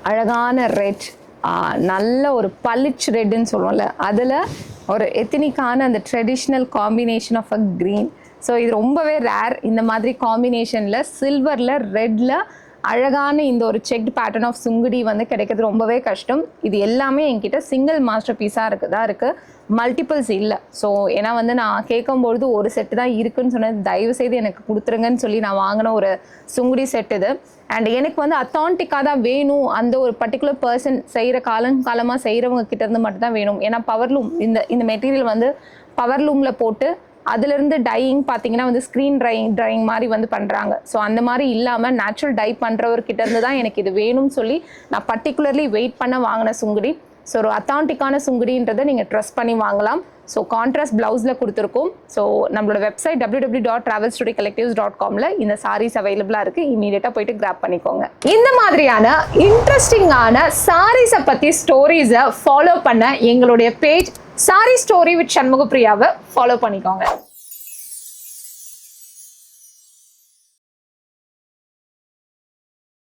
அழகான ரெட், நல்ல ஒரு பளிச் ரெட்டுன்னு சொல்லுவோம்ல, அதில் ஒரு எத்தனிக்கான அந்த traditional combination of a green. So இது ரொம்பவே ரேர். இந்த மாதிரி காம்பினேஷனில் சில்வரில் ரெட்டில் அழகான இந்த ஒரு செக்ட் பேட்டர்ன் ஆஃப் சுங்குடி வந்து கிடைக்கிறது ரொம்பவே கஷ்டம். இது எல்லாமே என்கிட்ட சிங்கிள் மாஸ்டர் பீஸாக இருக்குது, மல்டிபிள்ஸ் இல்லை. ஸோ ஏன்னா வந்து நான் கேட்கும்பொழுது ஒரு செட்டு தான் இருக்குதுன்னு சொன்னது, தயவு செய்து எனக்கு கொடுத்துருங்கன்னு சொல்லி நான் வாங்கின ஒரு சுங்குடி செட் இது. அண்ட் எனக்கு வந்து அத்தான்டிக்காக தான் வேணும், அந்த ஒரு பர்டிகுலர் பர்சன் செய்கிற காலமாக செய்கிறவங்க கிட்டேருந்து மட்டும்தான் வேணும். ஏன்னா பவர்லூம் இந்த மெட்டீரியல் வந்து பவர்லூமில் போட்டு அதிலிருந்து டையிங் பார்த்தீங்கன்னா வந்து ஸ்க்ரீன் ட்ரையிங் மாதிரி வந்து பண்ணுறாங்க. ஸோ அந்த மாதிரி இல்லாமல் நேச்சுரல் டை பண்ணுறவர்கிட்ட இருந்து தான் எனக்கு இது வேணும்னு சொல்லி நான் பர்டிகுலர்லி வெயிட் பண்ண வாங்கின சுங்குடி. ஸோ ஒரு அத்தான்டிக்கான சுங்குடின்றதை நீங்கள் ட்ரஸ்ட் பண்ணி வாங்கலாம். ஸோ கான்ட்ராஸ்ட் ப்ளவுஸில் கொடுத்துருக்கோம். ஸோ நம்மளோட வெப்சைட் www.travelstorycollectives.comல இந்த சாரீஸ் அவைலபிளாக இருக்குது. இமீடியட்டாக போயிட்டு கிராப் பண்ணிக்கோங்க. இந்த மாதிரியான இன்ட்ரெஸ்டிங்கான சாரீஸை பற்றி ஸ்டோரிஸை ஃபாலோ பண்ண எங்களுடைய பேஜ் சாரி ஸ்டோரி வித் சண்முகப்பிரியாவை ஃபாலோ பண்ணிக்கோங்க.